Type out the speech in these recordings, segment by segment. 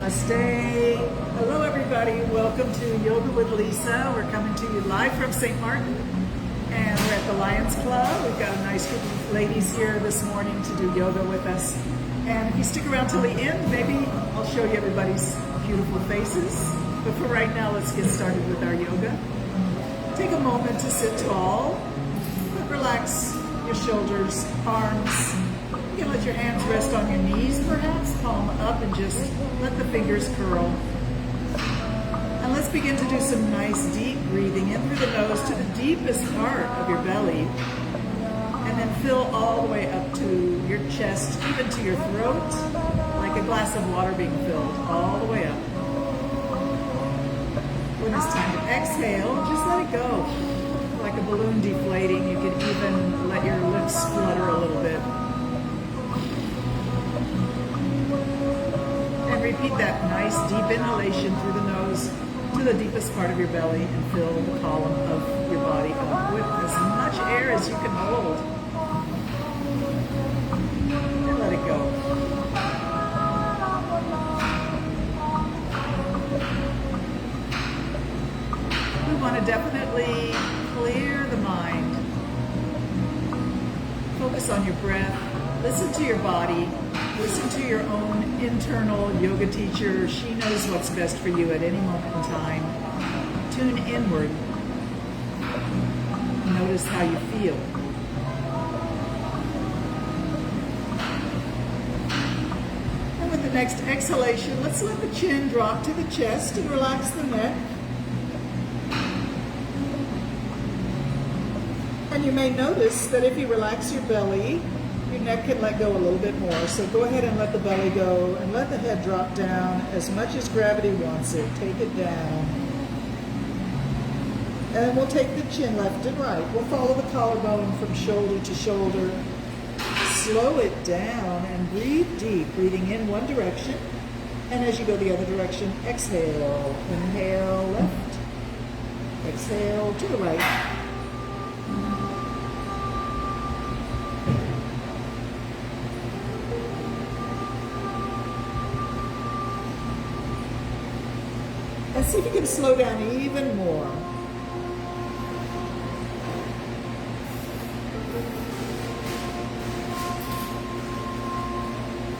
Namaste. Hello everybody, welcome to Yoga with Lisa. We're coming to you live from St. Martin and we're at the Lions Club. We've got a nice group of ladies here this morning to do yoga with us. And if you stick around till the end, maybe I'll show you everybody's beautiful faces. But for right now, let's get started with our yoga. Take a moment to sit tall. Relax your shoulders, arms. You can let your hands rest on your knees, perhaps, palm up, and just let the fingers curl. And let's begin to do some nice deep breathing in through the nose to the deepest part of your belly. And then fill all the way up to your chest, even to your throat, like a glass of water being filled, all the way up. When it's time to exhale, just let it go. Like a balloon deflating, you can even let your lips flutter a little bit. And repeat that nice deep inhalation through the nose to the deepest part of your belly and fill the column of your body up with as much air as you can hold. And let it go. We want to definitely clear the mind. Focus on your breath. Listen to your body. Listen to your own internal yoga teacher. She knows what's best for you at any moment in time. Tune inward. Notice how you feel. And with the next exhalation, let's let the chin drop to the chest and relax the neck. And you may notice that if you relax your belly, your neck can let go a little bit more. So go ahead and let the belly go and let the head drop down as much as gravity wants it. Take it down. And then we'll take the chin left and right. We'll follow the collarbone from shoulder to shoulder. Slow it down and breathe deep, breathing in one direction. And as you go the other direction, exhale. Inhale left. Exhale to the right. And see if you can slow down even more.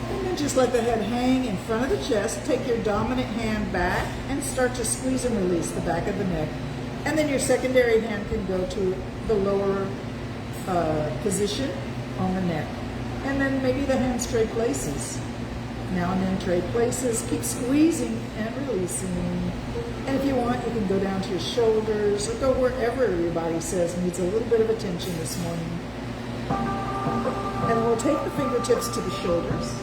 And then just let the head hang in front of the chest. Take your dominant hand back and start to squeeze and release the back of the neck. And then your secondary hand can go to the lower position on the neck. And then maybe the hands trade places. Now and then trade places. Keep squeezing and releasing. And if you want, you can go down to your shoulders or go wherever your body says needs a little bit of attention this morning. And we'll take the fingertips to the shoulders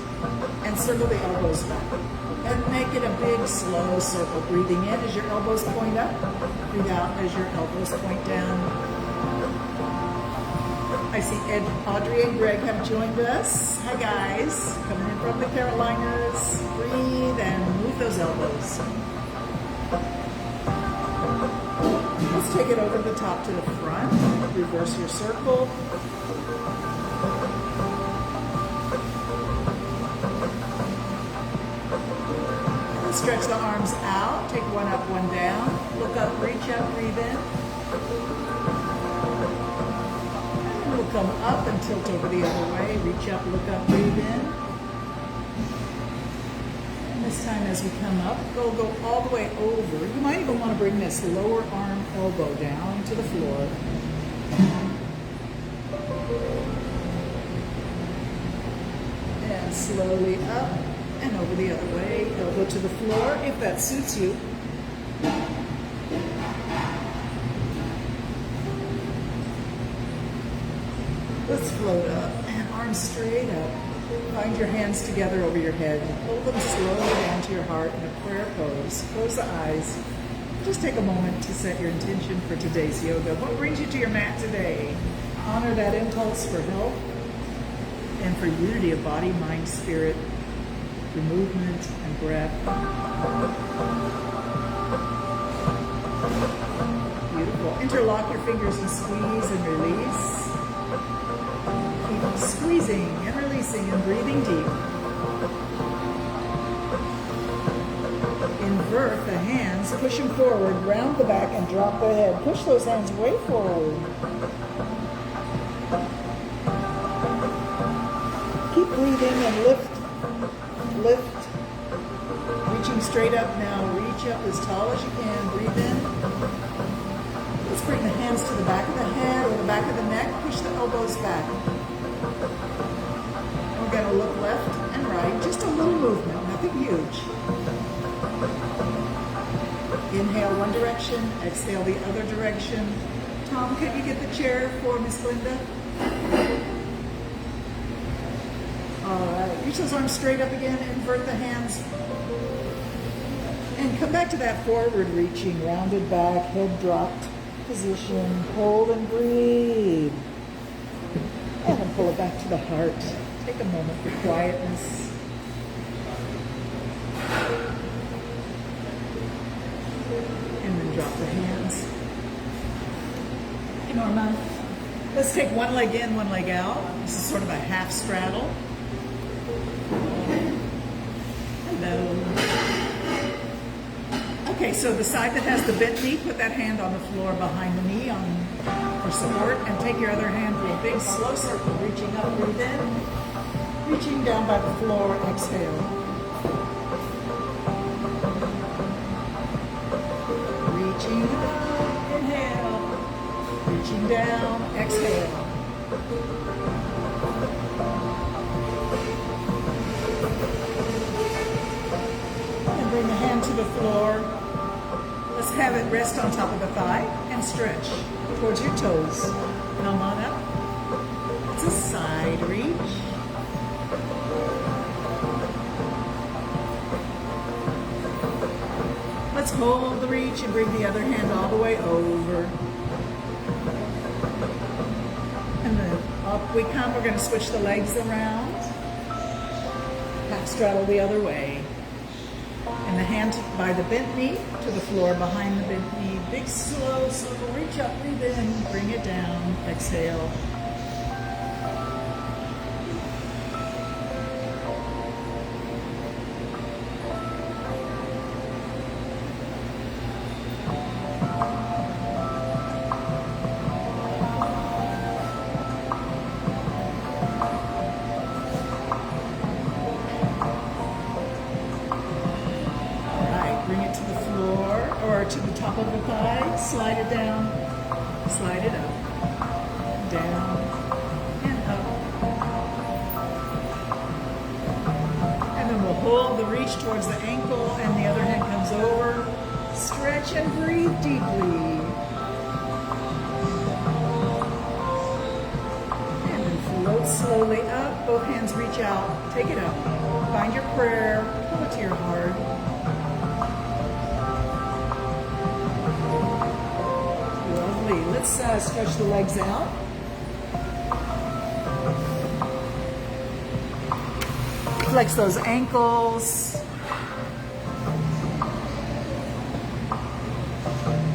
and circle the elbows back. And make it a big, slow circle. Breathing in as your elbows point up. Breathe out as your elbows point down. I see Ed, Audrey, and Greg have joined us. Hi guys, coming in from the Carolinas. Breathe and move those elbows. Let's take it over the top to the front. Reverse your circle. And stretch the arms out. Take one up, one down. Look up, reach up, breathe in. We'll come up and tilt over the other way. Reach up, look up, breathe in. And this time as we come up, go all the way over. You might even want to bring this lower arm elbow down to the floor. And slowly up and over the other way. Elbow to the floor if that suits you. Let's float up and arms straight up. Find your hands together over your head. Hold them slowly down to your heart in a prayer pose. Close the eyes. Just take a moment to set your intention for today's yoga. What brings you to your mat today? Honor that impulse for health and for unity of body, mind, spirit, through movement and breath. Beautiful. Interlock your fingers and squeeze and release. Keep squeezing and releasing and breathing deep. invert the hands, push them forward, round the back, and drop the head. Push those hands way forward. Keep breathing and lift, lift. Reaching straight up now. Reach up as tall as you can. Breathe in. Let's bring the hands to the back of the head or the back of the neck. Push the elbows back. We're going to look left and right. Just a little movement, nothing huge. Inhale one direction, exhale the other direction. Tom, can you get the chair for Miss Linda? All right, reach those arms straight up again, invert the hands. And come back to that forward reaching, rounded back, head dropped position. Hold and breathe. And then pull it back to the heart. Take a moment for quietness. And then drop the hands. Hey, Norma. Let's take one leg in, one leg out. This is sort of a half straddle. Hello. Okay, so the side that has the bent knee, put that hand on the floor behind the knee for support, and take your other hand through a big slow circle, reaching up, breathe in, reaching down by the floor, exhale. Reaching up, inhale, reaching down, exhale. And bring the hand to the floor. Let's have it rest on top of the thigh and stretch towards your toes. Come on up. It's a side reach. Let's hold the reach and bring the other hand all the way over. And then up we come. We're going to switch the legs around. Half straddle the other way. And the hand by the bent knee to the floor behind the bent knee. Big slow circle. Reach up, breathe in, bring it down. Exhale. To the top of the thigh, slide it down, slide it up, down, and up. And then we'll hold the reach towards the ankle and the other hand comes over. Stretch and breathe deeply. And then float slowly up, both hands reach out, take it up. Find your prayer, pull it to your heart. Let's stretch the legs out. Flex those ankles.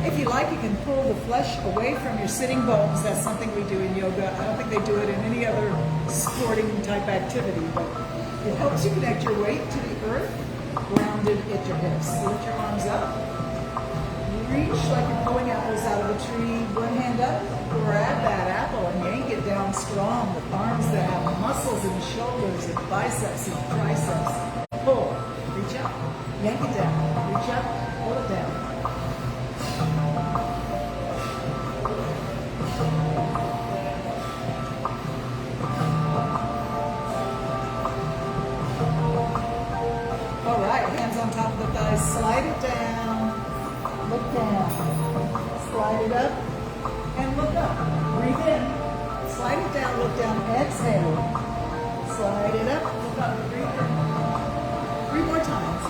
If you like, you can pull the flesh away from your sitting bones. That's something we do in yoga. I don't think they do it in any other sporting type activity, but it helps you connect your weight to the earth, grounded at your hips. Lift your arms up. Reach like you're pulling apples out of a tree. One hand up, grab that apple and yank it down strong with arms that have muscles in the shoulders and biceps and triceps. Pull, reach up, yank it down, reach up, pull it down. All right, hands on top of the thighs, slide it down. Look down, slide it up, and look up. Breathe in, slide it down, look down, exhale. Slide it up, look up, breathe in. 3 more times.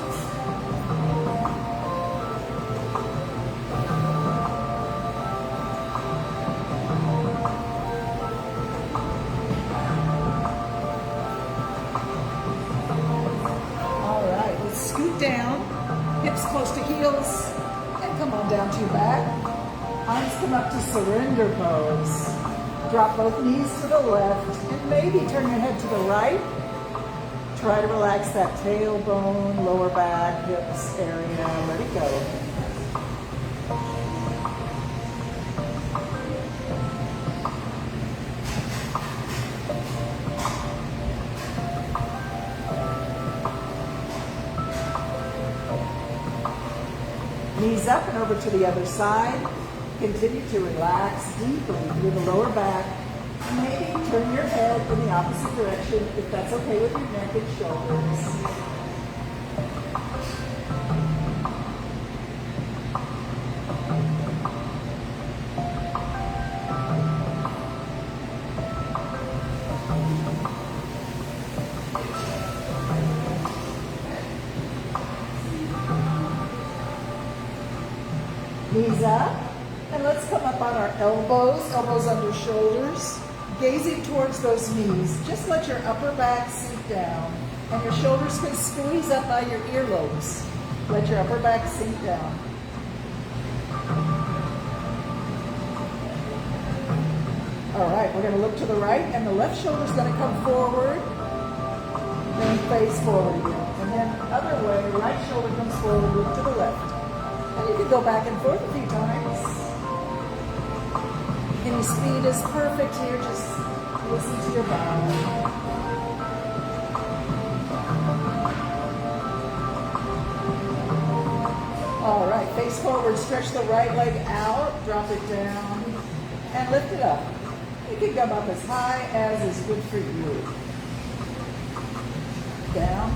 All right, let's scoot down, hips close to heels. Come on down to your back. Arms come up to surrender pose. Drop both knees to the left and maybe turn your head to the right. Try to relax that tailbone, lower back, hips area. Let it go. Knees up and over to the other side. Continue to relax deeply through the lower back. And maybe turn your head in the opposite direction if that's okay with your neck and shoulders. Knees up, and let's come up on our elbows under shoulders, gazing towards those knees. Just let your upper back sink down, and your shoulders can squeeze up by your earlobes. Let your upper back sink down. All right, we're going to look to the right, and the left shoulder is going to come forward, then face forward again. And then other way, right shoulder comes forward, look to the left. And you can go back and forth a few times. Any speed is perfect here. Just listen to your body. All right, face forward. Stretch the right leg out. Drop it down. And lift it up. You can come up as high as is good for you. Down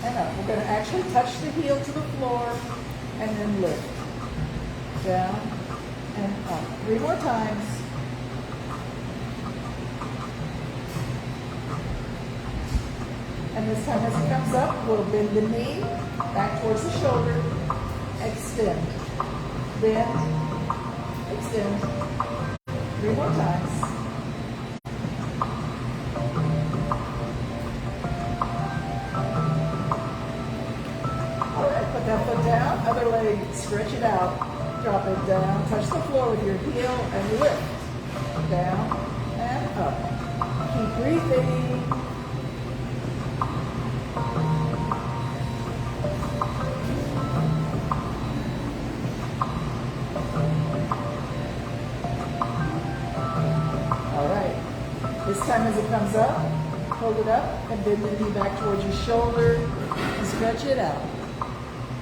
and up. We're going to actually touch the heel to the floor. And then lift. Down and up. 3 more times. And this time as it comes up, we'll bend the knee back towards the shoulder. Extend. Bend. Extend. 3 more times. Put that foot down, other leg, stretch it out, drop it down, touch the floor with your heel and lift, down and up. Keep breathing. All right, this time as it comes up, hold it up and bend the knee back towards your shoulder and stretch it out.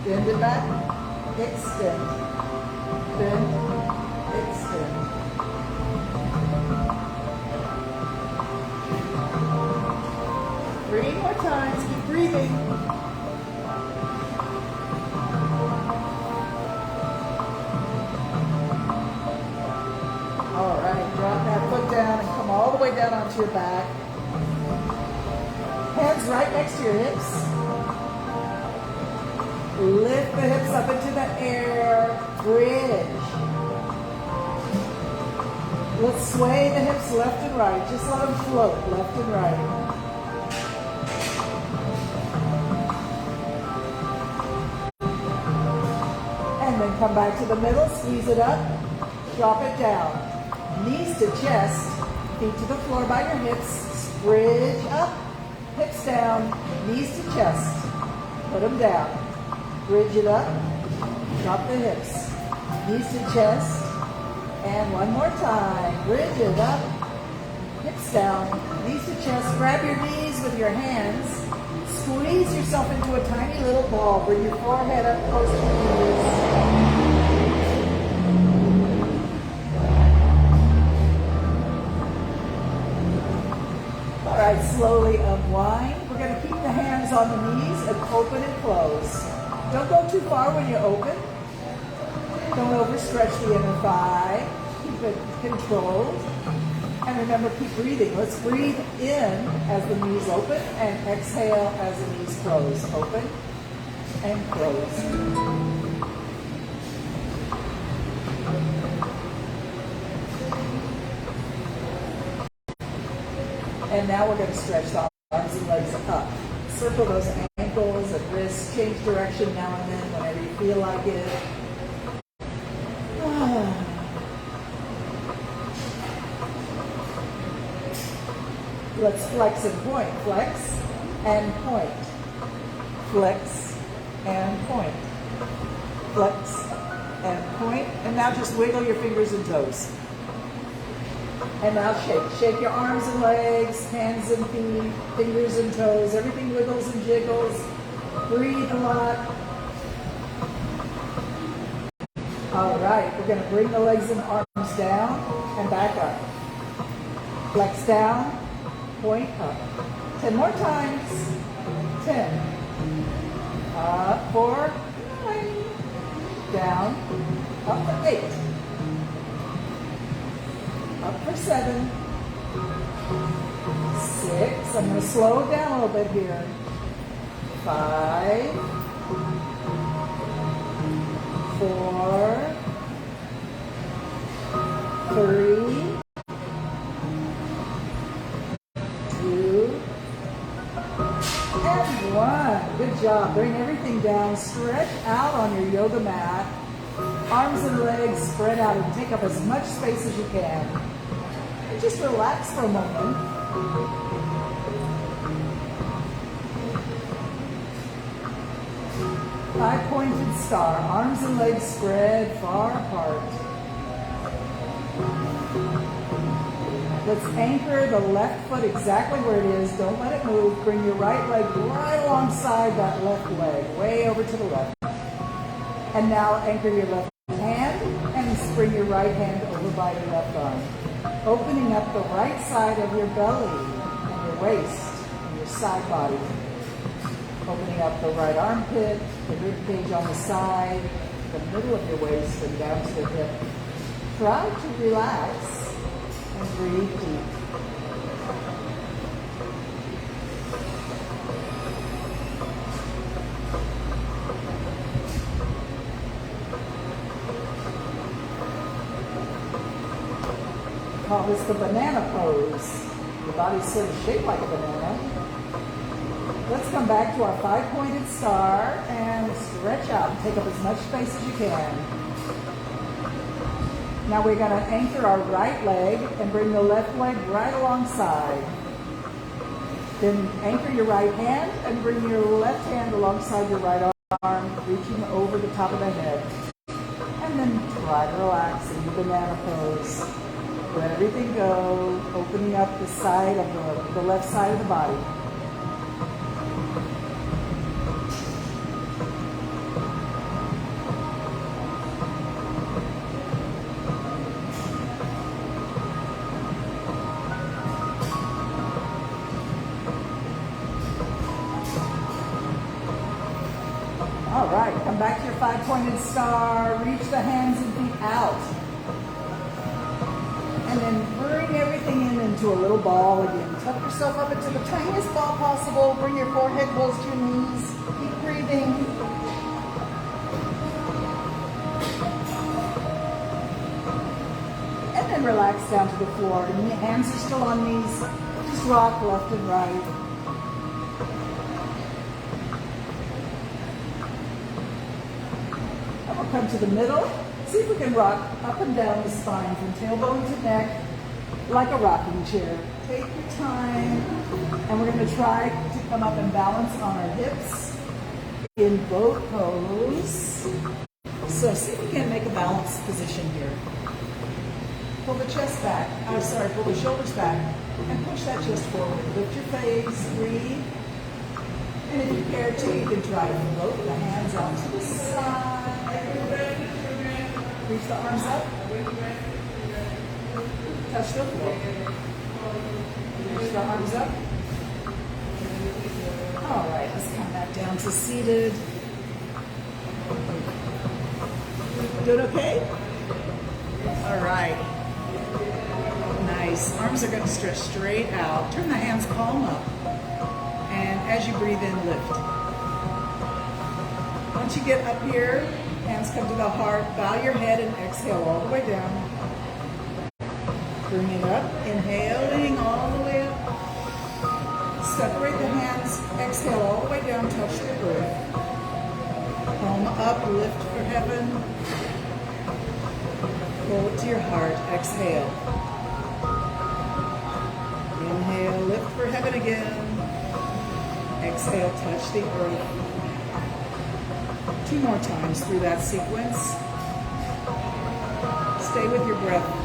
Bend it back, extend, bend, extend. Three more times, keep breathing. All right, drop that foot down and come all the way down onto your back. Hands right next to your hips. Lift the hips up into the air, bridge. Let's sway the hips left and right. Just let them float left and right. And then come back to the middle, squeeze it up, drop it down. Knees to chest, feet to the floor by your hips, bridge up, hips down, knees to chest. Put them down. Bridge it up, drop the hips, knees to chest, and one more time. Bridge it up, hips down, knees to chest. Grab your knees with your hands, squeeze yourself into a tiny little ball. Bring your forehead up close to your knees. All right, slowly unwind. We're going to keep the hands on the knees and open and close. Don't go too far when you open. Don't overstretch the inner thigh. Keep it controlled. And remember, keep breathing. Let's breathe in as the knees open and exhale as the knees close. Open and close. And now we're going to stretch the arms and legs up. Circle those ankles and wrists. Change direction now and then whenever you feel like it. Let's flex and point. Flex and point. Flex and point. Flex and point. And now just wiggle your fingers and toes. And now shake. Shake your arms and legs, hands and feet, fingers and toes. Everything wiggles and jiggles. Breathe a lot. All right, we're going to bring the legs and arms down and back up. Flex down, point up. 10 more times. 10. Up for 9. Down. Up for 8. Up for 7. 6. I'm going to slow it down a little bit here. 5. 4. 3. 2. And 1. Good job. Bring everything down. Stretch out on your yoga mat. Arms and legs spread out and take up as much space as you can. And just relax for a moment. Five-pointed star. Arms and legs spread far apart. Let's anchor the left foot exactly where it is. Don't let it move. Bring your right leg right alongside that left leg, way over to the left. And now anchor your left hand and bring your right hand over by your left arm. Opening up the right side of your belly and your waist and your side body. Opening up the right armpit, the rib cage on the side, the middle of your waist and down to the hip. Try to relax and breathe deep. Call this the banana pose. Your body's sort of shaped like a banana. Let's come back to our five-pointed star and stretch out and take up as much space as you can. Now we're going to anchor our right leg and bring the left leg right alongside. Then anchor your right hand and bring your left hand alongside your right arm, reaching over the top of the head. And then try to relax in the banana pose. Let everything go, opening up the side of the left side of the body. All right, come back to your five-pointed star. Reach the hands and feet out. And then bring everything in into a little ball again. Tuck yourself up into the tiniest ball possible. Bring your forehead close to your knees. Keep breathing. And then relax down to the floor. And your hands are still on knees. Just rock left and right. And we'll come to the middle. See if we can rock up and down the spine from tailbone to neck like a rocking chair. Take your time. And we're going to try to come up and balance on our hips in boat pose. So see if we can make a balanced position here. Pull the chest back. Pull the shoulders back and push that chest forward. Lift your face, breathe. And if you care to, you can try to float the hands out to the side. Reach the arms up. Touch the floor. Reach the arms up. All right, let's come back down to seated. Doing okay? All right. Nice. Arms are going to stretch straight out. Turn the hands palm up. And as you breathe in, lift. Once you get up here, hands come to the heart. Bow your head and exhale all the way down. Bring it up. Inhaling all the way up. Separate the hands. Exhale all the way down. Touch the earth. Palm up. Lift for heaven. Pull it to your heart. Exhale. Inhale. Lift for heaven again. Exhale, touch the earth. 2 more times through that sequence. Stay with your breath.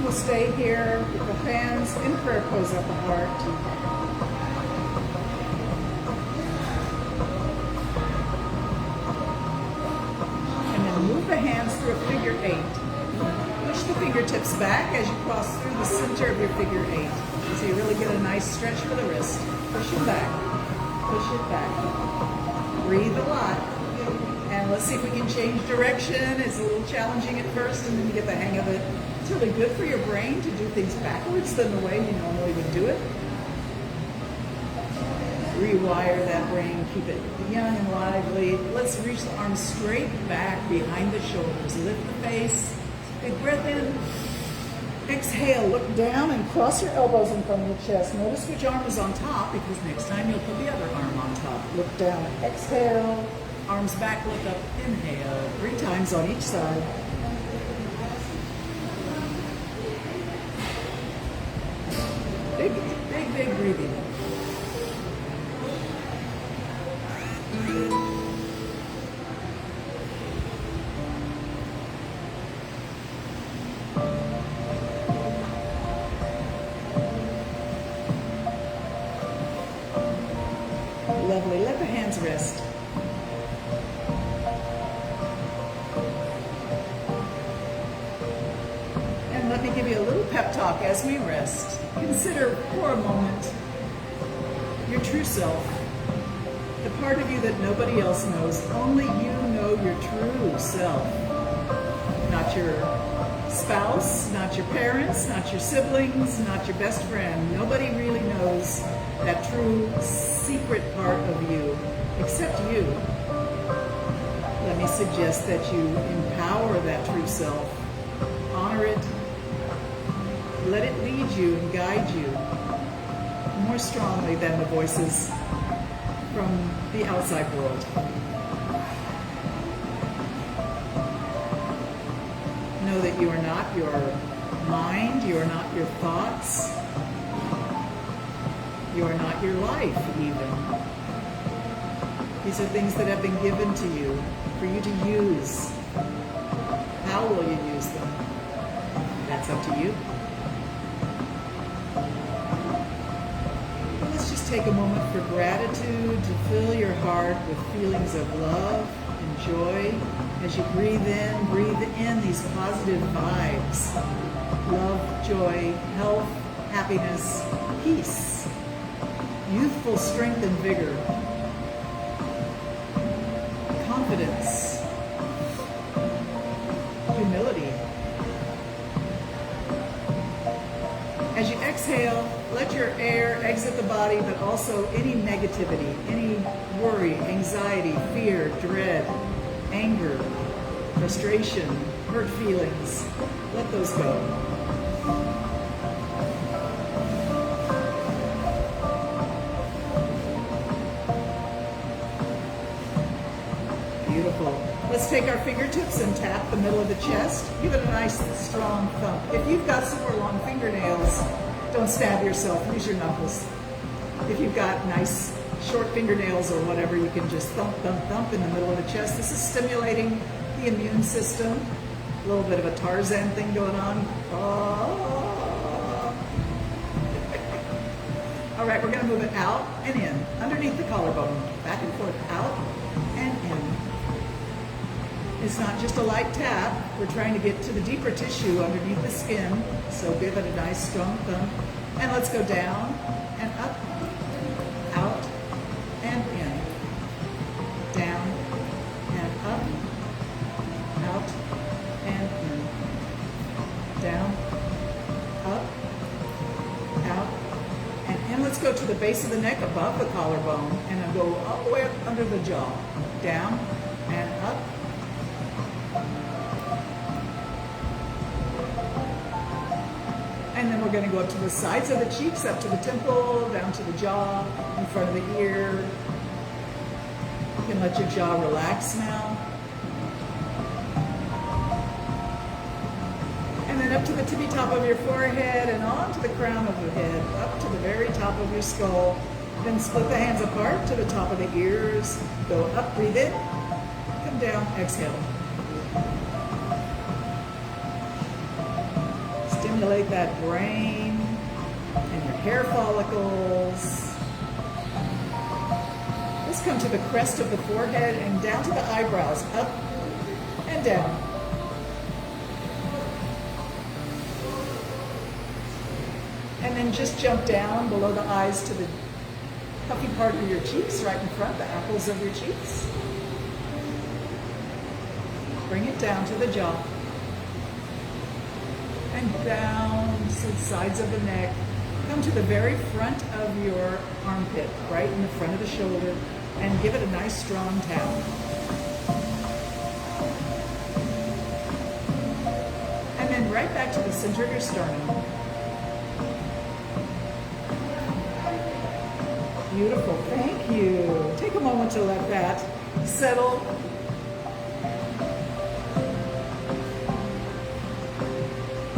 We'll stay here with the hands in prayer pose at the heart. Move the hands through a figure 8. Push the fingertips back as you cross through the center of your figure 8. So you really get a nice stretch for the wrist. Push it back. Push it back. Breathe a lot. And let's see if we can change direction. It's a little challenging at first, and then you get the hang of it. It's really good for your brain to do things backwards than the way you normally would do it. Rewire that brain, keep it young and lively. Let's reach the arms straight back behind the shoulders. Lift the face. Big breath in. Exhale, look down and cross your elbows in front of your chest. Notice which arm is on top, because next time you'll put the other arm on top. Look down, exhale. Arms back, look up, inhale. 3 times on each side. Big, big, big breathing. Lovely. Let the hands rest. And let me give you a little pep talk as we rest. Consider for a moment your true self, the part of you that nobody else knows. Only you know your true self. Not your spouse, not your parents, not your siblings, not your best friend. Nobody really knows that true secret part of you, except you. Let me suggest that you empower that true self. Honor it. Let it lead you and guide you more strongly than the voices from the outside world. Know that you are not your mind, you are not your thoughts, you are not your life even. These are things that have been given to you for you to use. How will you use them? That's up to you. Let's just take a moment for gratitude to fill your heart with feelings of love and joy. As you breathe in these positive vibes. Love, joy, health, happiness, peace, youthful strength and vigor, confidence, humility. As you exhale, let your air exit the body, but also any negativity, any worry, anxiety, fear, dread, anger, frustration, hurt feelings. Let those go. Beautiful. Let's take our fingertips and tap the middle of the chest. Give it a nice strong thump. If you've got super long fingernails, don't stab yourself. Use your knuckles. If you've got nice short fingernails or whatever, you can just thump, thump, thump in the middle of the chest. This is stimulating the immune system. A little bit of a Tarzan thing going on. Oh. All right, we're going to move it out and in, underneath the collarbone, back and forth, out and in. It's not just a light tap. We're trying to get to the deeper tissue underneath the skin. So give it a nice strong thump. And let's go down and up, out and in. Down and up, out and in. Down, up, out, and in. Let's go to the base of the neck above the collarbone and then go all the way up under the jaw. Down and up. And then we're going to go up to the sides of the cheeks, up to the temple, down to the jaw, in front of the ear. You can let your jaw relax now. And then up to the tippy top of your forehead and on to the crown of the head, up to the very top of your skull. Then split the hands apart to the top of the ears. Go up, breathe in, come down, exhale. Stimulate that brain and your hair follicles. Let's come to the crest of the forehead and down to the eyebrows, up and down. And then just jump down below the eyes to the puffy part of your cheeks, right in front, the apples of your cheeks. Bring it down to the jaw. And down to the sides of the neck. Come to the very front of your armpit, right in the front of the shoulder, and give it a nice strong tap. And then right back to the center of your sternum. Beautiful, thank you. Take a moment to let that settle.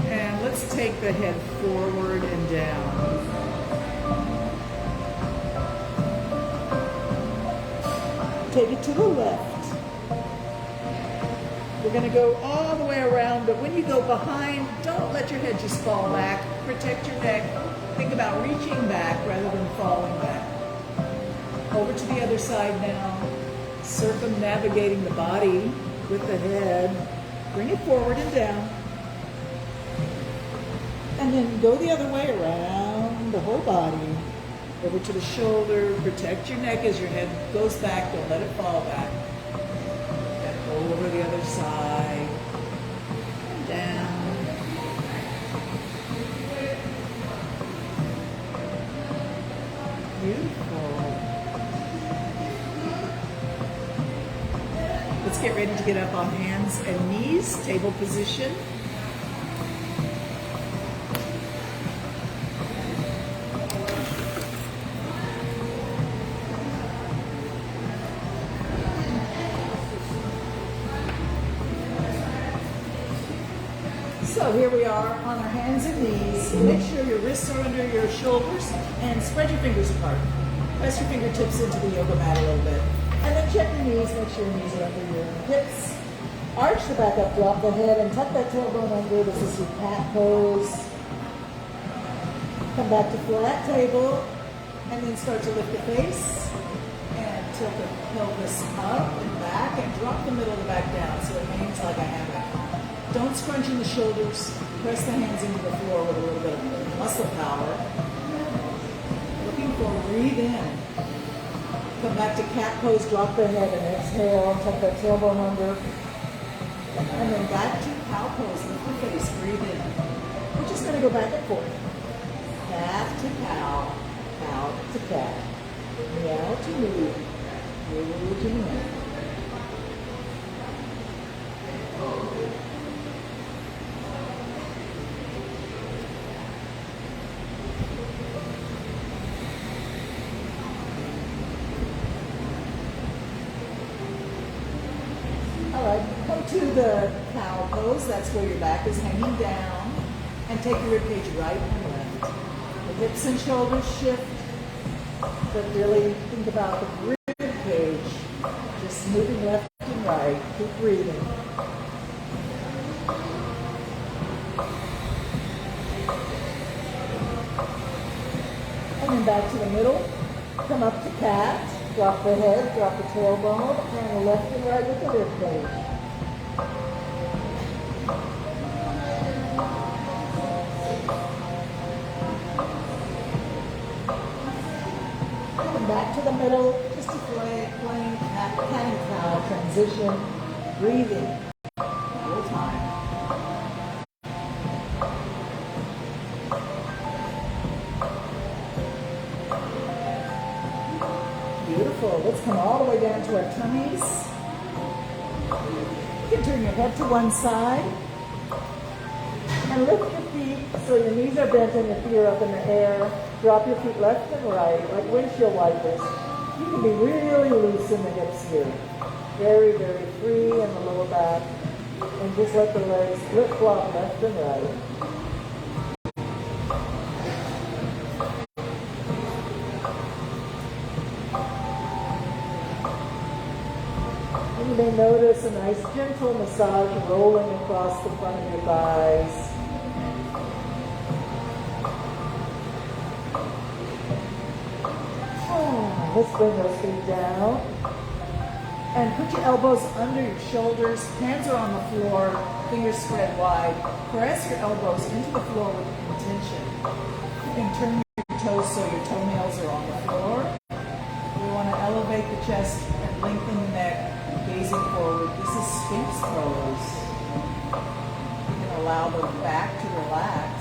And let's take the head forward and down. Take it to the left. We're going to go all the way around, but when you go behind, don't let your head just fall back. Protect your neck. Think about reaching back rather than falling back. Over to the other side now, circumnavigating the body with the head. Bring it forward and down. And then go the other way around the whole body. Over to the shoulder. Protect your neck as your head goes back. Don't let it fall back. And go over the other side. And down. Beautiful. Let's get ready to get up on hands and knees, table position. So here we are on our hands and knees. Make sure your wrists are under your shoulders and spread your fingers apart. Press your fingertips into the yoga mat a little bit. And then check your knees, make sure your knees are under your hips. Arch the back up, drop the head, and tuck that tailbone under. This is your cat pose. Come back to flat table, and then start to lift the face, and tilt the pelvis up and back, and drop the middle of the back down so it hangs like a hammock. Don't scrunch in the shoulders. Press the hands into the floor with a little bit of muscle power. Looking for breathe in. Come back to cat pose, drop the head and exhale, tuck that tailbone under. And then back to cow pose, lift the face, breathe in. We're just going to go back and forth. Cat to cow, cow to cat. Meow to moo, moo to meow. Come to the cow pose. That's where your back is hanging down. And take your ribcage right and left. The hips and shoulders shift, but really think about the ribcage. Just moving left and right. Keep breathing. And then back to the middle. Come up to cat. Drop the head, drop the tailbone, and left and right with the ribcage. And back to the middle, just a plain cat and cow transition, breathing the whole time. Beautiful. Let's come all the way down to our tummies. You can turn your head to one side and lift your feet So your knees are bent and your feet are up in the air. Drop your feet left and right, like windshield wipers. You can be really loose in the hips here. Very, very free in the lower back. And just let the legs flip-flop left and right. You may notice a nice gentle massage rolling across the front of your thighs. Let's bring those feet down. And put your elbows under your shoulders. Hands are on the floor. Fingers spread wide. Press your elbows into the floor with intention. You can turn your toes so your toenails are on the floor. We want to elevate the chest and lengthen the neck, gazing forward. This is Sphinx pose. You can allow the back to relax.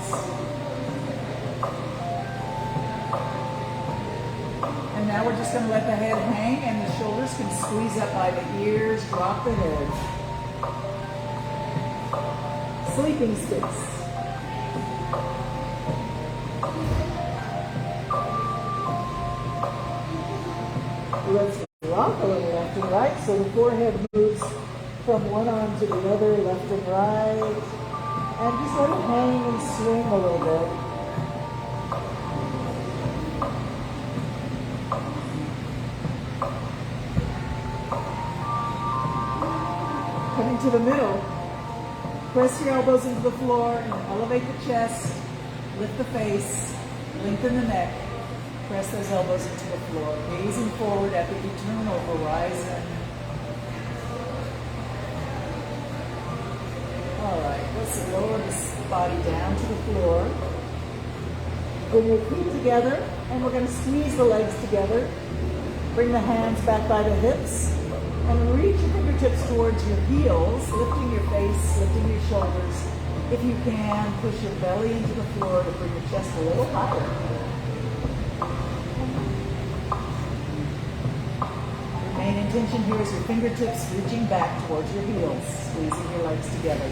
And now we're just going to let the head hang and the shoulders can squeeze up by the ears, drop the head. Sleeping sticks. Let's rock a little left and right so the forehead moves from one arm to the other, left and right. And just let it hang and swing a little bit. Coming to the middle, press your elbows into the floor and elevate the chest, lift the face, lengthen the neck, press those elbows into the floor, gazing forward at the eternal horizon. All right, let's lower this body down to the floor. Bring your feet together and we're going to squeeze the legs together. Bring the hands back by the hips. And reach your fingertips towards your heels, lifting your face, lifting your shoulders. If you can, push your belly into the floor to bring your chest a little higher. Your main intention here is your fingertips reaching back towards your heels, squeezing your legs together.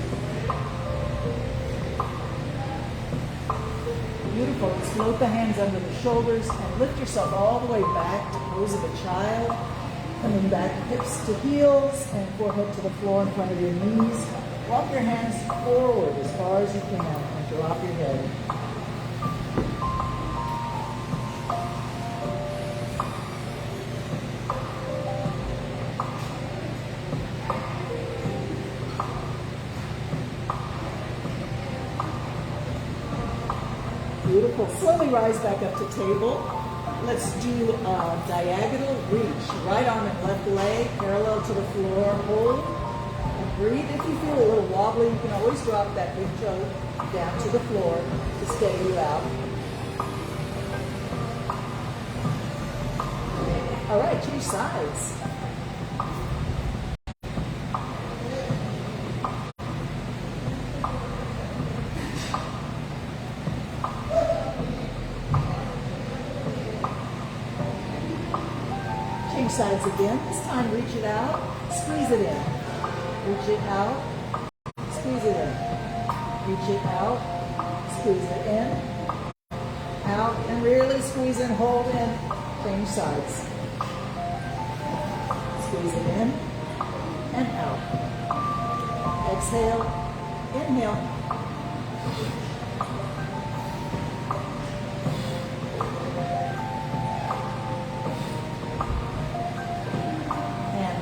Beautiful. Let's float the hands under the shoulders and lift yourself all the way back to pose of a child. Coming back, hips to heels and forehead to the floor in front of your knees. Walk your hands forward as far as you can and drop your head. Beautiful. Slowly rise back up to table. Let's do a diagonal reach. Right arm and left leg parallel to the floor. Hold and breathe. If you feel a little wobbly, you can always drop that big toe down to the floor to stay you out. All right, change sides. Change sides again. This time reach it out, squeeze it in. Reach it out, squeeze it in. Reach it out, squeeze it in. Out, and really squeeze and hold in. Change sides. Squeeze it in and out. Exhale, inhale.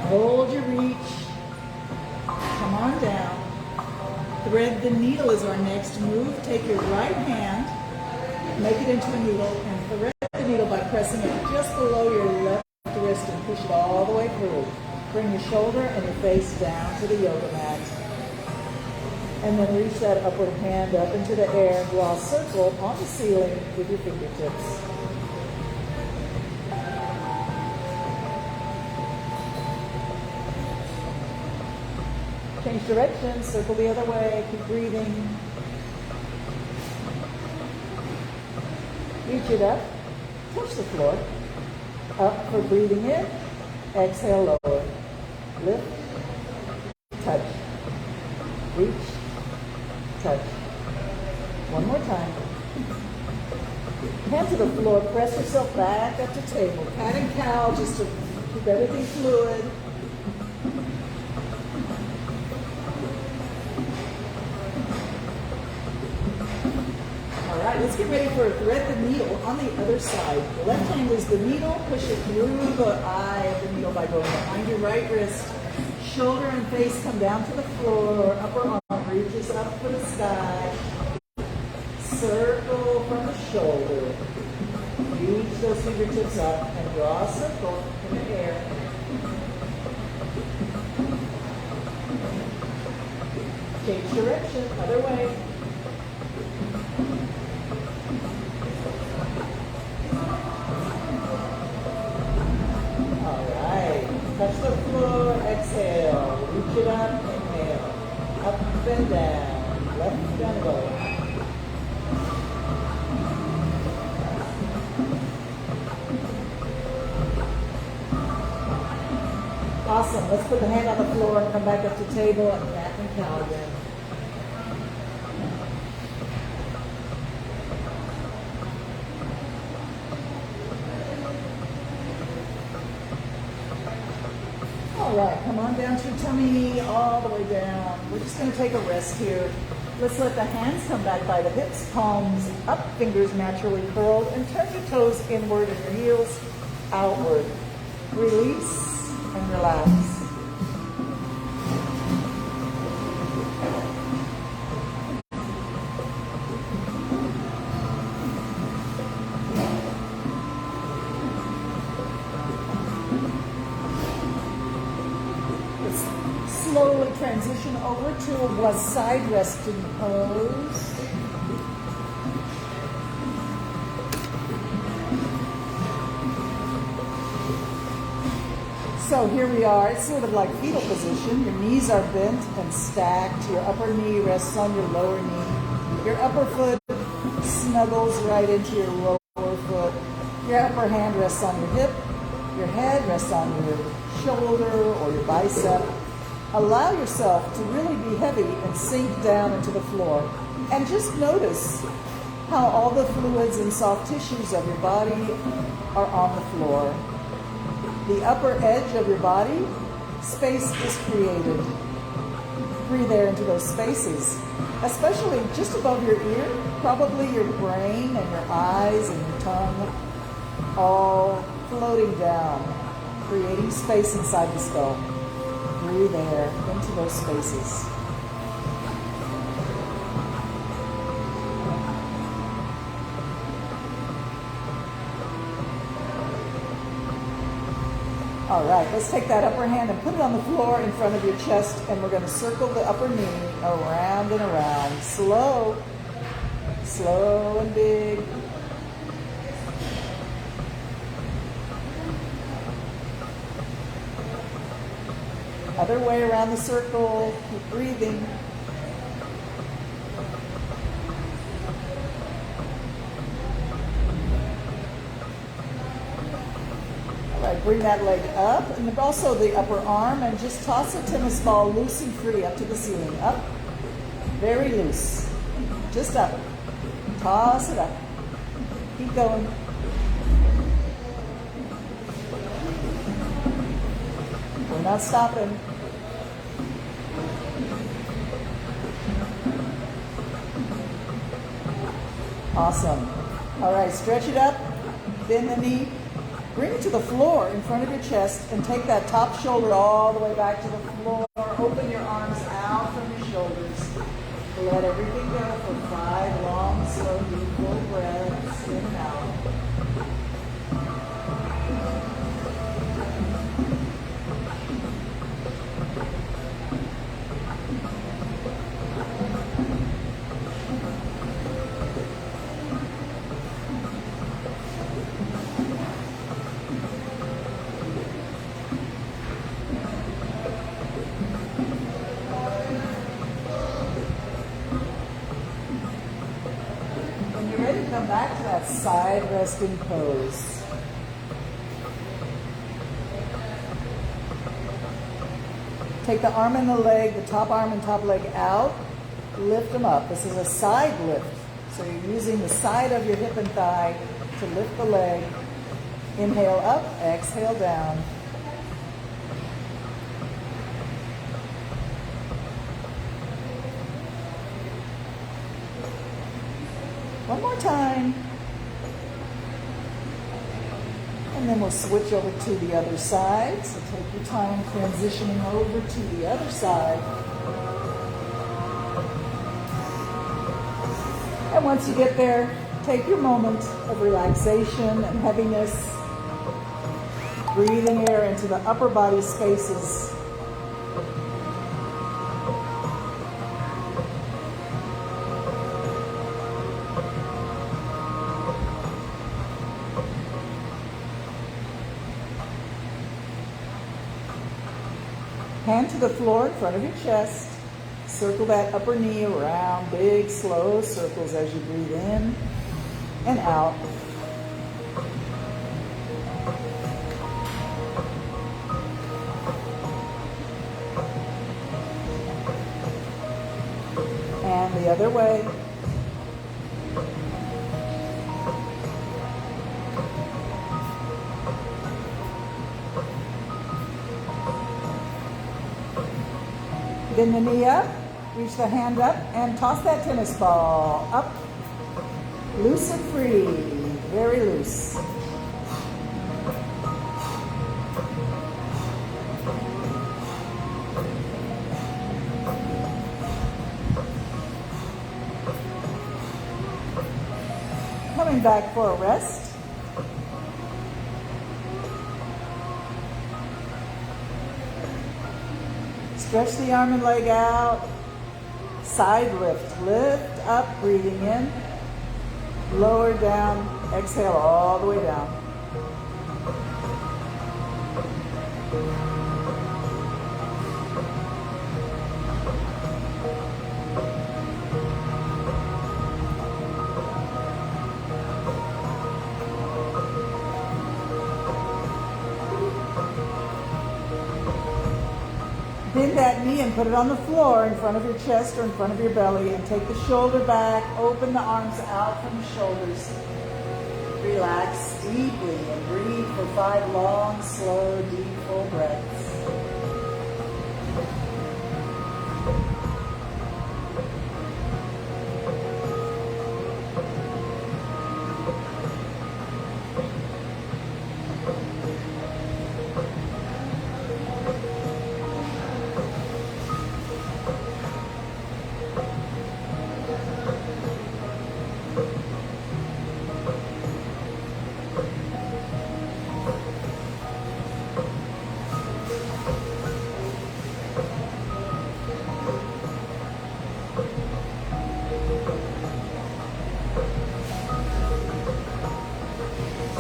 Hold your reach. Come on down. Thread the needle is our next move. Take your right hand, make it into a needle, and thread the needle by pressing it just below your left wrist and push it all the way through. Bring your shoulder and your face down to the yoga mat. And then reach that upward hand up into the air and draw a circle on the ceiling with your fingertips. Change direction, circle the other way, keep breathing. Reach it up, touch the floor. Up for breathing in, exhale lower. Lift, touch, reach, touch, One more time. Hand to the floor, press yourself back up to table. Cat and cow just to keep everything fluid. All right, let's get ready for thread the needle on the other side. The left hand is the needle, push it through the eye of the needle by going behind your right wrist. Shoulder and face come down to the floor, upper arm reaches up for the sky. Circle from the shoulder. Reach those fingertips up and draw a circle in the air. Change direction, other way. All right, touch the floor, exhale. Reach it up, inhale. Up and down, left and right. Awesome. Let's put the hand on the floor and come back up to table and cat and cow again. All right, come on down to your tummy, all the way down. We're just going to take a rest here. Let's let the hands come back by the hips, palms up, fingers naturally curled, and turn your toes inward and your heels outward. Release and relax. Let's slowly transition over to a side resting pose. So here we are, it's sort of like fetal position. Your knees are bent and stacked. Your upper knee rests on your lower knee. Your upper foot snuggles right into your lower foot. Your upper hand rests on your hip. Your head rests on your shoulder or your bicep. Allow yourself to really be heavy and sink down into the floor. And just notice how all the fluids and soft tissues of your body are on the floor. The upper edge of your body, space is created. Breathe air into those spaces, especially just above your ear, probably your brain and your eyes and your tongue, all floating down, creating space inside the skull. Breathe air into those spaces. All right, let's take that upper hand and put it on the floor in front of your chest, and we're going to circle the upper knee around and around. Slow, slow and big. Other way around the circle, keep breathing. Bring that leg up, and also the upper arm, and just toss a tennis ball loose and free up to the ceiling. Up, very loose. Just up. Toss it up. Keep going. We're not stopping. Awesome. All right, stretch it up, bend the knee. Bring it to the floor in front of your chest and take that top shoulder all the way back to the floor. Open your arms out from your shoulders. Let everything go for 5 long, slow, deep, full breaths in and out. Come back to that side resting pose. Take the arm and the leg, the top arm and top leg out. Lift them up. This is a side lift. So you're using the side of your hip and thigh to lift the leg. Inhale up, exhale down. One more time. And then we'll switch over to the other side. So take your time transitioning over to the other side. And once you get there, take your moment of relaxation and heaviness, breathing air into the upper body spaces. Hand to the floor in front of your chest. Circle that upper knee around, big, slow circles as you breathe in and out. And the other way. Bend the knee up, reach the hand up, and toss that tennis ball up, loose and free, very loose. Coming back for a rest. Stretch the arm and leg out. Side lift. Lift up, breathing in. Lower down. Exhale all the way down. Bend that knee and put it on the floor in front of your chest or in front of your belly, and take the shoulder back, open the arms out from the shoulders. Relax deeply and breathe for 5 long, slow, deep, full breaths.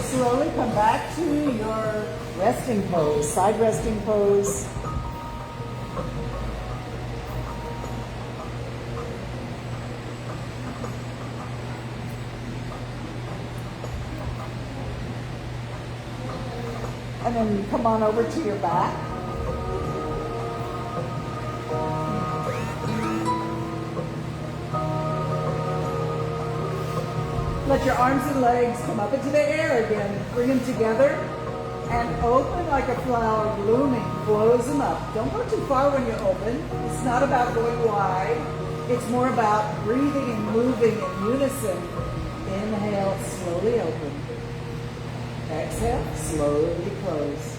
Slowly come back to your resting pose, side resting pose. And then come on over to your back. Let your arms and legs come up into the air again. Bring them together and open like a flower blooming. Close them up. Don't go too far when you open. It's not about going wide. It's more about breathing and moving in unison. Inhale, slowly open. Exhale, slowly close.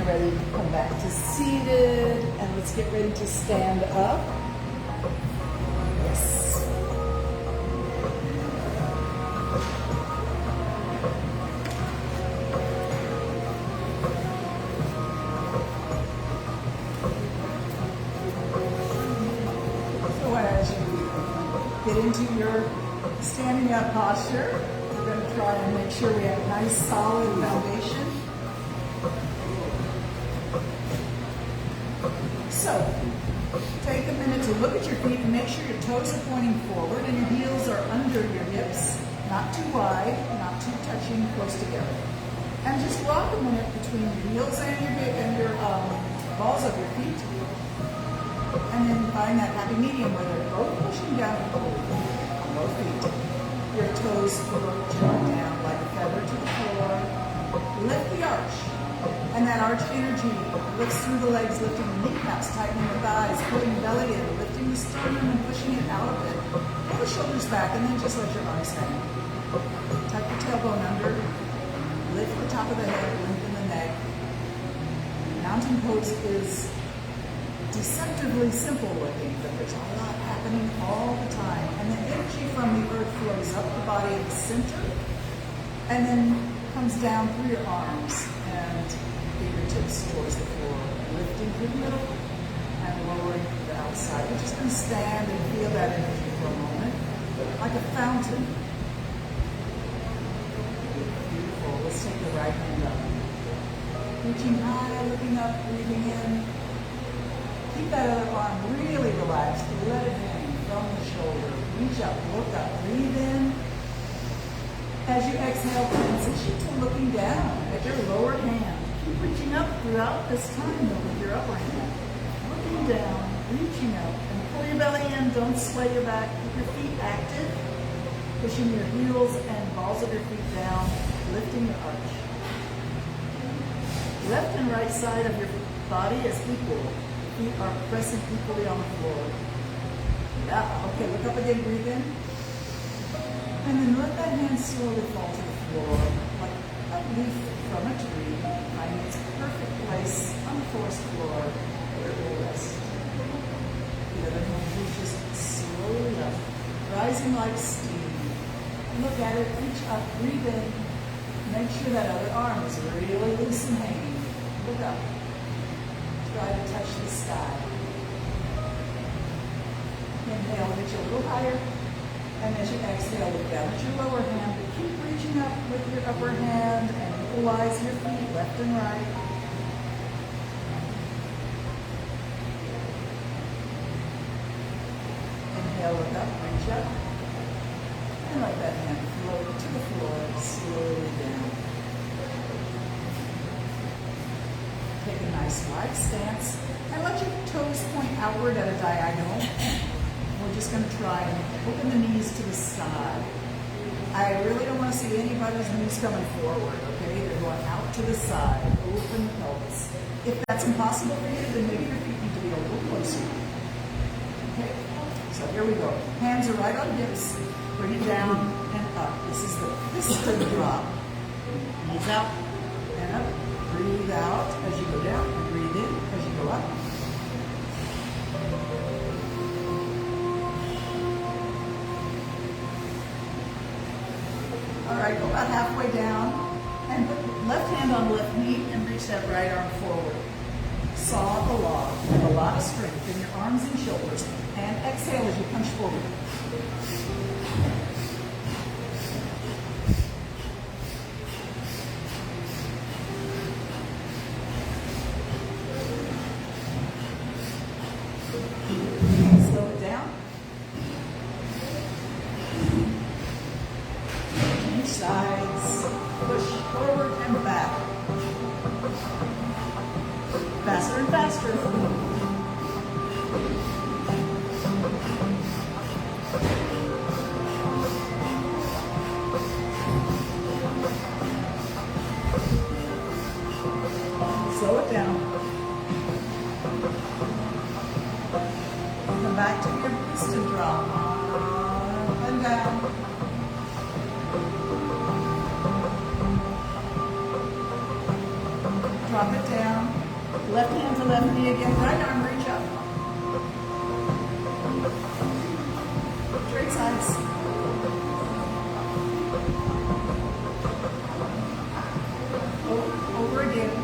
Ready to come back to seated, and let's get ready to stand up. Yes. So as you get into your standing up posture, we're going to try and make sure we have a nice solid foundation. So, Take a minute to look at your feet and make sure your toes are pointing forward and your heels are under your hips, not too wide, not too touching, close together. And just rock a minute between your heels and your balls of your feet. And then find that happy medium where they're both pushing down and pulling on both feet. Your toes look gently down like a feather to the floor. Lift the arch. And that arch energy lifts through the legs, lifting the kneecaps, tightening the thighs, pulling the belly in, lifting the sternum and pushing it out a bit. Pull the shoulders back and then just let your arms hang. Tuck your tailbone under. Lift the top of the head, lengthen the neck. Mountain pose is deceptively simple looking, but there's a lot happening all the time. And the energy from the earth flows up the body at the center and then comes down through your arms and fingertips towards the floor, lifting through the middle and lowering to the outside. We're just going to stand and feel that energy for a moment, like a fountain. Beautiful. Let's take the right hand up. Reaching high, looking up, breathing in. Keep that other arm really relaxed. Let it hang from the shoulder. Reach up, look up, breathe in. As you exhale, transition to looking down at your lower hand. Keep reaching up throughout this time though with your upper hand. Looking down, reaching up, and pull your belly in. Don't sway your back. Keep your feet active. Pushing your heels and balls of your feet down, lifting your arch. Left and right side of your body is equal. Feet are pressing equally on the floor. Yeah, okay, look up again, breathe in. And then let that hand slowly fall to the floor, like a leaf from a tree, finding its perfect place on the forest floor where it will rest. The other hand reaches slowly up, rising like steam. Look at it, reach up, breathe in. Make sure that other arm is really loose and hanging. Look up. Try to touch the sky. Inhale, reach a little higher. And as you exhale, look down at your lower hand. But keep reaching up with your upper hand and equalize your feet left and right. Inhale, look up, reach up. And let that hand float to the floor, slowly down. Take a nice wide stance and let your toes point outward at a diagonal. We're just going to try and open the knees to the side. I really don't want to see anybody's knees coming forward, okay? They're going out to the side. Open the pelvis. If that's impossible for you, then maybe your feet need to be a little closer. Okay, so here we go. Hands are right on hips. Bring it down and up. This is the piston drop. Knees out and up. Breathe out as you go down and breathe in as you go up. All right, go about halfway down and put left hand on left knee and reach that right arm forward. Saw the log with a lot of strength in your arms and shoulders. And exhale as you punch forward. Slow it down. Change sides. Push forward and back. Faster and faster. Slow it down. Come back to your piston drop. Up and down. Drop it down. Left hand to left knee again. Right arm, reach up. Straight sides. Over again.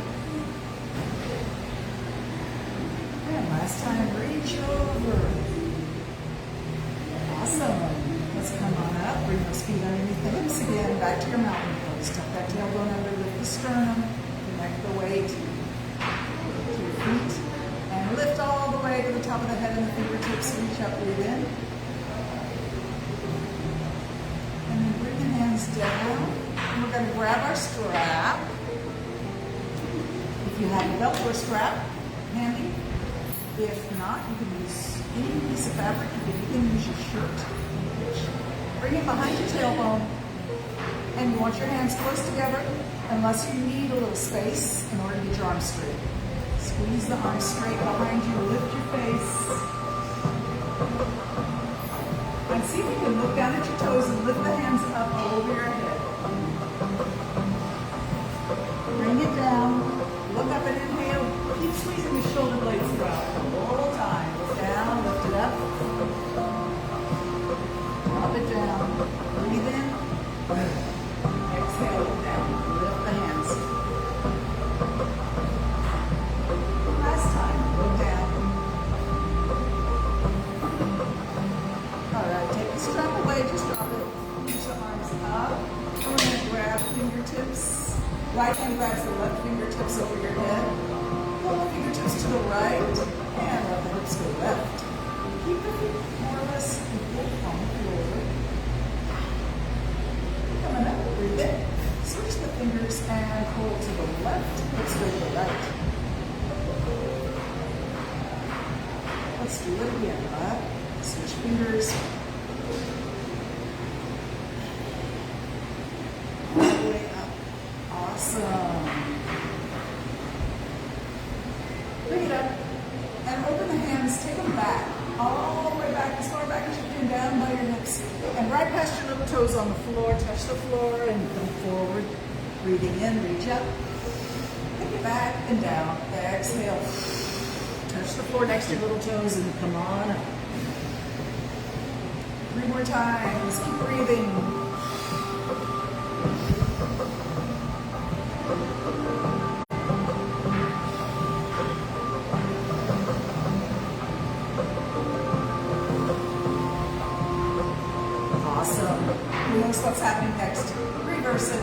And last time, reach over. Awesome. Let's come on up. Bring those feet underneath the hips again. Back to your mountain pose. Tuck that tailbone under, lift the sternum. Connect the weight to your feet. And lift all the way way to the top of the head and the fingertips. Reach up, breathe in. And then bring the hands down. And we're going to grab our strap. If you have a Velcro strap handy. If not, you can use any piece of fabric. You can even use your shirt. Bring it behind your tailbone. And you want your hands close together unless you need a little space in order to get your arms straight. Squeeze the arms straight behind you. Lift your face. And see if you can look down at your toes and lift the hands up over your head. Bring it down. Look up and inhale. Keep squeezing the shoulder blades throughout the whole time. Look down, lift it up. Drop it down. Breathe in. Exhale, look down. Lift the hands. Last time. Look down. All right, take the strap away. Just drop it. Reach the arms up. We're going to grab fingertips. Right hand grabs the left fingertips over your head. Pull the fingertips to the right and let the hips go left. Keep the feet more or less equal on the floor. Coming up, breathe in. Switch the fingers and pull to the left. Hips go to the right. Let's do it again. Up. Switch fingers. All the way up. Awesome. Bring it up and open the hands. Take them back, all the way back, as far back as you can, down by your hips. And right past your little toes on the floor. Touch the floor and come forward. Breathing in, reach up. Take it back and down. Exhale. Touch the floor next to your little toes and come on up. 3 more times. Keep breathing. Notice what's happening next. Reverse it.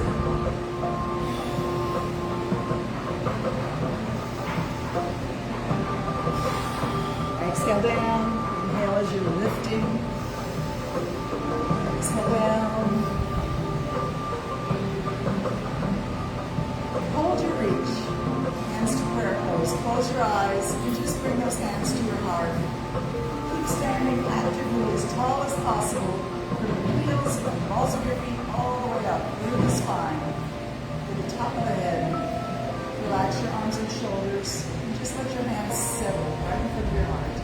Exhale down. Inhale as you're lifting. Exhale down. Hold your reach. Hands to prayer pose. Close your eyes and just bring those hands to your heart. Keep standing actively as tall as possible. From the heels, from the balls of your feet, all the way up through the spine, to the top of the head. Relax your arms and shoulders, and just let your hands settle right in front of your heart.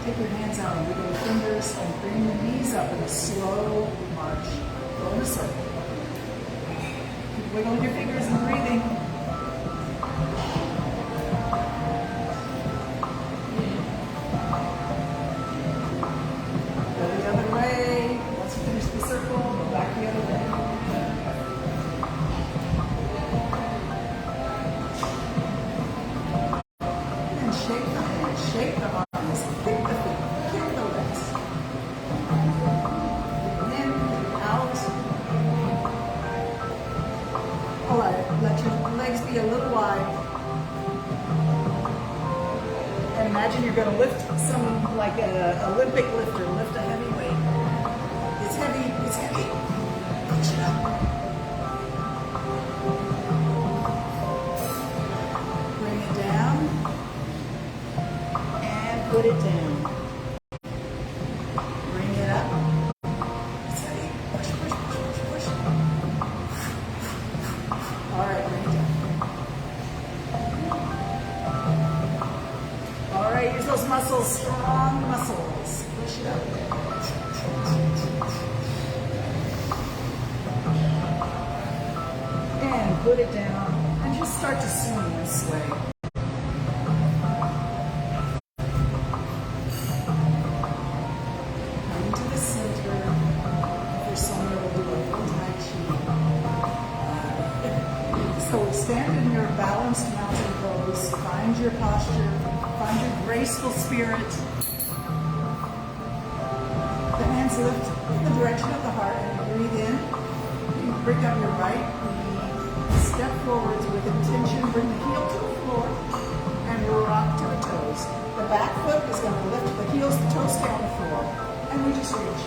Take your hands out and wiggle your fingers, and bring the knees up in a slow march. Go in a circle. Keep wiggling your fingers and breathing. Shake the arms, kick the feet, kick the legs. In, out. Let your legs be a little wide. And imagine you're going to lift some, like an Olympic lifter, lift a heavy weight. It's heavy, it's heavy. Push it up. Bring it down. Put it down. Bring it up. It's heavy. Push, push, push, push, push. All right, bring it down. All right, use those muscles, strong muscles. Push it up. And put it down. And just start to swing and sway. So stand in your balanced mountain pose, find your posture, find your graceful spirit. The hands lift in the direction of the heart and breathe in. Bring down your right knee, step forwards with intention, bring the heel to the floor, and rock to the toes. The back foot is going to lift the heels, the toes stay on the floor, and we just reach.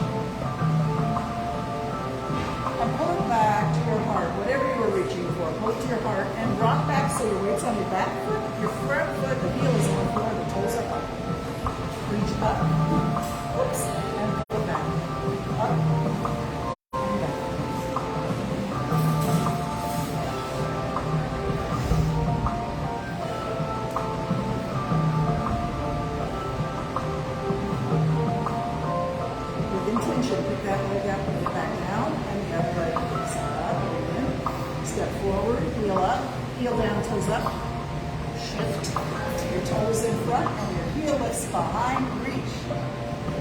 And pull it back to your heart, whatever you were reaching for, pull it to your heart, and rock back so your weight's on your back foot, your front foot, the heel is on the floor, the toes are up. Reach up, whoops, and pull back, up, and back. Intention, pick that leg up, put it back down, and the other leg picks up, in. Step forward, heel up, heel down, toes up, shift, your toes in front, and your heel lifts behind, reach,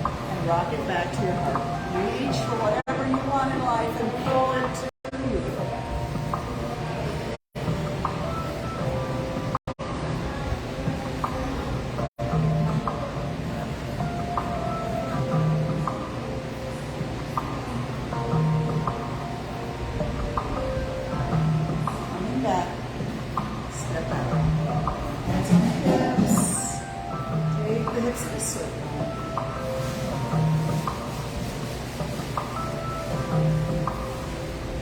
and rock it back to your heart. Reach for whatever you want in life and pull it to you. Back, step out, hands on the hips, take the hips this way.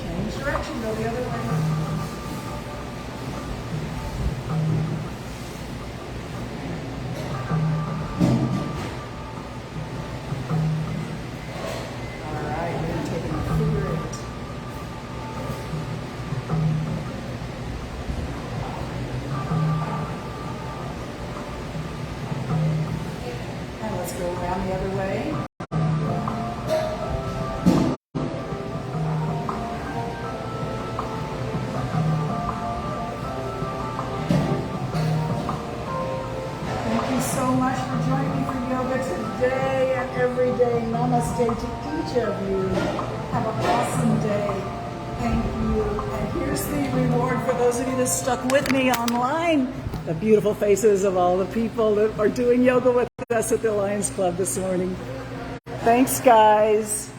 Change direction, go the other way. All right, we're going to take a figure eight. Let's go around the other way. Thank you so much for joining me for yoga today and every day. Namaste to each of you. Have an awesome day. Thank you. And here's the reward for those of you that stuck with me online. The beautiful faces of all the people that are doing yoga with us at the Lions Club this morning. Thanks, guys.